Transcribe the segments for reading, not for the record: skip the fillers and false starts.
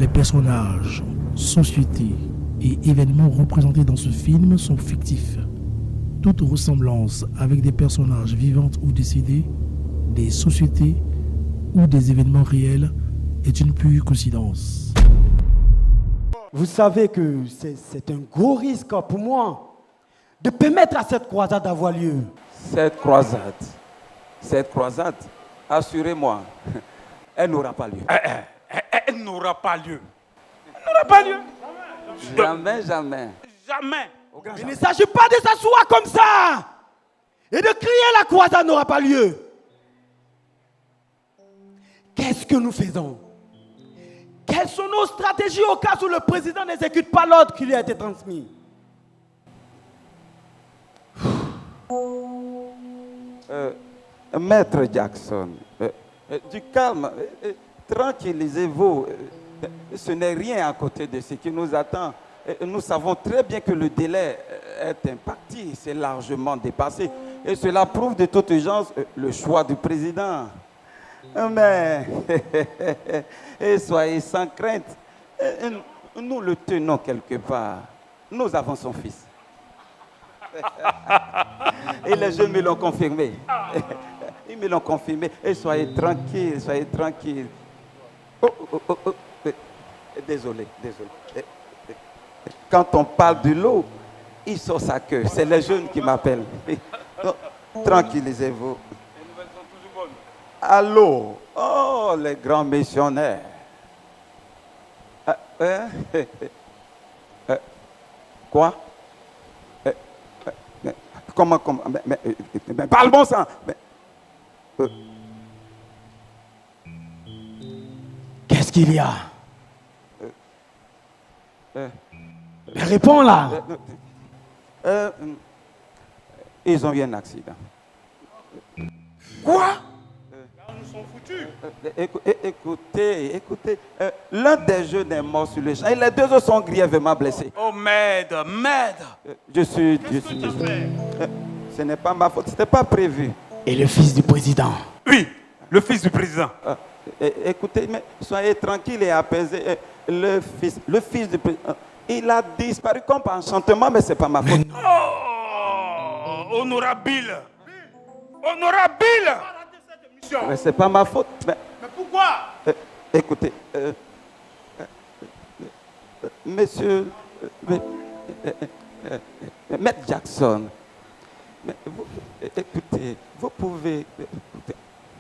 Les personnages, sociétés et événements représentés dans ce film sont fictifs. Toute ressemblance avec des personnages vivants ou décédés, des sociétés ou des événements réels est une pure coïncidence. Vous savez que c'est un gros risque pour moi de permettre à cette croisade d'avoir lieu. Cette croisade, assurez-moi, elle n'aura pas lieu. Elle n'aura pas lieu. Elle n'aura pas lieu. Jamais. Jamais. Il ne s'agit pas de s'asseoir comme ça et de crier la croisade n'aura pas lieu. Qu'est-ce que nous faisons? Quelles sont nos stratégies au cas où le président n'exécute pas l'ordre qui lui a été transmis? Maître Jackson, du calme, tranquillisez-vous. Ce n'est rien à côté de ce qui nous attend. Nous savons très bien que le délai est imparti, c'est largement dépassé. Et cela prouve de toute urgence le choix du président. Mais, et soyez sans crainte, nous le tenons quelque part. Nous avons son fils. Et les jeunes me l'ont confirmé. Ils me l'ont confirmé. Et soyez tranquilles. Désolé. Quand on parle de l'eau, il sort sa queue. C'est les jeunes qui m'appellent. Tranquillisez-vous. Allô? Oh, les grands missionnaires. Quoi? Comment? Mais parle bon sang. Qu'est-ce qu'il y a? Réponds là. Ils ont eu un accident. Quoi? Nous sommes foutus. Écoutez, l'un des jeunes est mort sur le champ et les deux autres sont grièvement blessés. Oh, m'aide. Je suis. Ce n'est pas ma faute, ce n'était pas prévu. Et le fils du président? Oui, le fils du président. Écoutez, mais soyez tranquille et apaisé. Le fils du président, il a disparu comme par enchantement, mais ce n'est pas ma faute. Oh, honorable. Mais ce n'est pas ma faute. Mais pourquoi? Écoutez, monsieur, Maître Jackson, écoutez, vous pouvez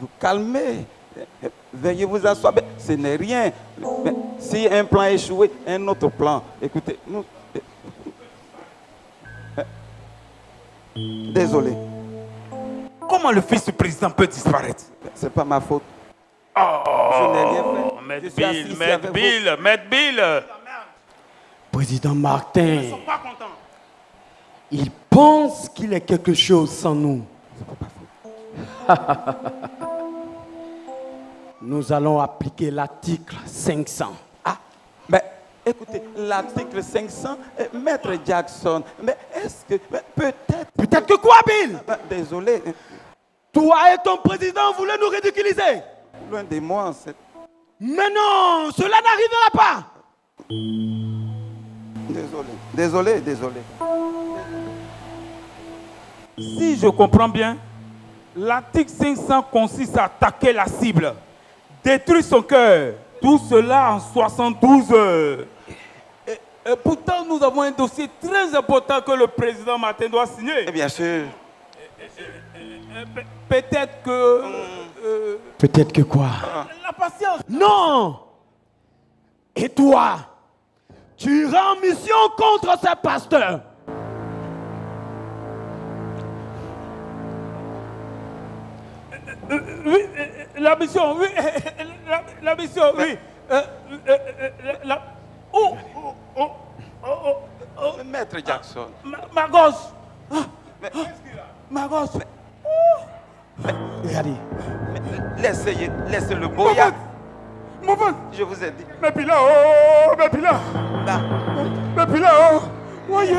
vous calmer, veuillez vous asseoir. Mais ce n'est rien. Mais si un plan échoué, un autre plan. Écoutez, nous. Désolé. Comment le fils du président peut disparaître? C'est pas ma faute. Oh, je n'ai rien fait. Maître Bill. Président Martin. Ils ne sont pas contents. Il pense qu'il est quelque chose sans nous. Nous allons appliquer l'article 500. Ah, mais écoutez, l'article 500, Maître Jackson, mais est-ce que, peut-être... Peut-être que quoi, Bill? Désolé. Toi et ton président voulez nous ridiculiser. Loin de moi, c'est... Mais non, cela n'arrivera pas. Désolé. Si je comprends bien, l'article 500 consiste à attaquer la cible, détruire son cœur, tout cela en 72 heures. Et pourtant, nous avons un dossier très important que le président Martin doit signer. Bien sûr. Peut-être que... Peut-être que quoi? La patience. Non. Et toi, tu iras en mission contre ces pasteurs. Oui, la mission, oui. La mission, oui. Maître Jackson. Ma gosse. Ma gosse. Regardez. Laissez le boyard. Mon fils. Je vous ai dit. Mais puis là, voyez.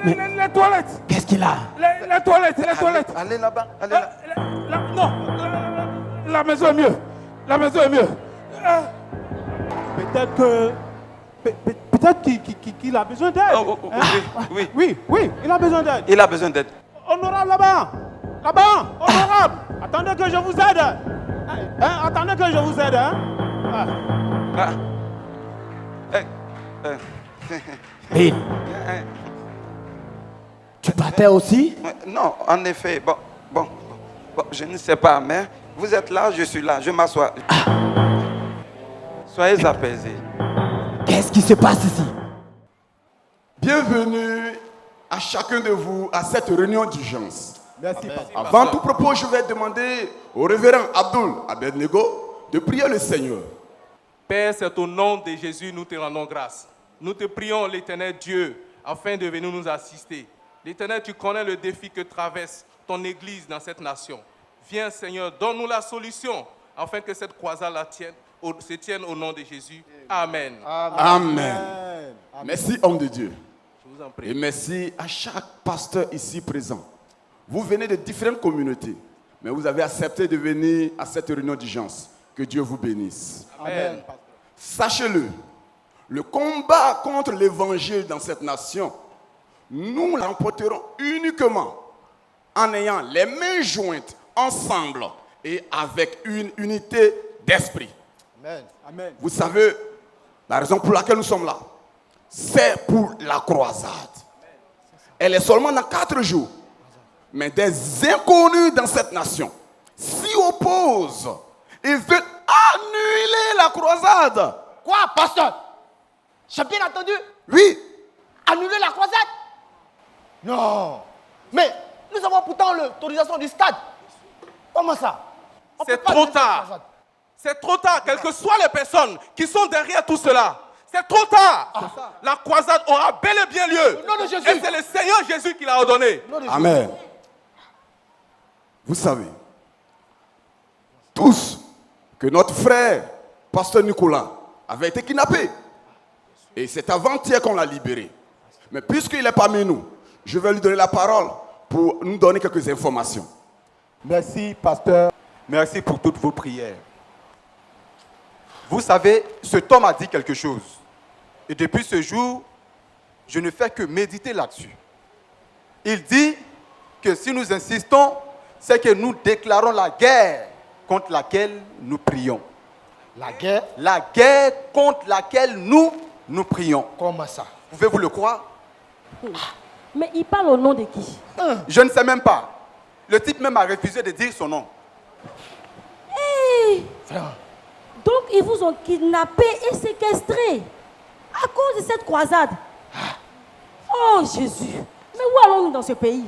Les toilettes. Qu'est-ce qu'il a? Les toilettes. Allez là-bas. Non, la maison est mieux. Peut-être qu'il a besoin d'aide. Oh, oh, Hein? oui. Oui, il a besoin d'aide. Il a besoin d'aide. Honorable là-bas, honorable. Attendez que je vous aide. Hein? Attendez que je vous aide. Hein? Ah. Ah. Bill, tu battais aussi? Non, en effet, bon, je ne sais pas, mais vous êtes là, je suis là, je m'assois. Soyez apaisés. Qu'est-ce qui se passe ici? Bienvenue à chacun de vous à cette réunion d'urgence. Merci, pasteur. Avant tout propos, je vais demander au révérend Abdul Abednego de prier le Seigneur. Père, c'est au nom de Jésus nous te rendons grâce. Nous te prions, l'Éternel Dieu, afin de venir nous assister. L'Éternel, tu connais le défi que traverse ton Église dans cette nation. Viens, Seigneur, donne-nous la solution, afin que cette croisade se tienne au nom de Jésus. Amen. Amen. Merci, homme de Dieu. Je vous en prie. Et merci à chaque pasteur ici présent. Vous venez de différentes communautés, mais vous avez accepté de venir à cette réunion d'urgence. Que Dieu vous bénisse. Amen. Sachez-le, le combat contre l'évangile dans cette nation, nous l'emporterons uniquement en ayant les mains jointes ensemble et avec une unité d'esprit. Amen. Vous savez, la raison pour laquelle nous sommes là, c'est pour la croisade. Elle est seulement dans 4 jours. Mais des inconnus dans cette nation s'y opposent et veulent annuler la croisade. Quoi, pasteur? J'ai bien entendu? Oui, Annuler la croisade? Non. Mais nous avons pourtant l'autorisation du stade. Comment ça? On C'est peut pas trop annuler la tard. croisade. C'est trop tard, quelles que soient les personnes qui sont derrière tout cela. C'est trop tard. La croisade aura bel et bien lieu. Au nom de Jésus. Et c'est le Seigneur Jésus qui l'a ordonné. Au nom de Jésus. amen. Vous savez, tous, que notre frère, pasteur Nicolas, avait été kidnappé. Et c'est avant-hier qu'on l'a libéré. Mais puisqu'il est parmi nous, je vais lui donner la parole pour nous donner quelques informations. Merci, pasteur. Merci pour toutes vos prières. Vous savez, cet homme a dit quelque chose. Et depuis ce jour, je ne fais que méditer là-dessus. Il dit que si nous insistons, c'est que nous déclarons la guerre contre laquelle nous prions. La guerre? La guerre contre laquelle nous prions. Comment ça? Pouvez-vous le croire? Mais il parle au nom de qui? Je ne sais même pas. Le type même a refusé de dire son nom. Hey! Donc ils vous ont kidnappé et séquestré à cause de cette croisade. Oh Jésus! Mais où allons-nous dans ce pays?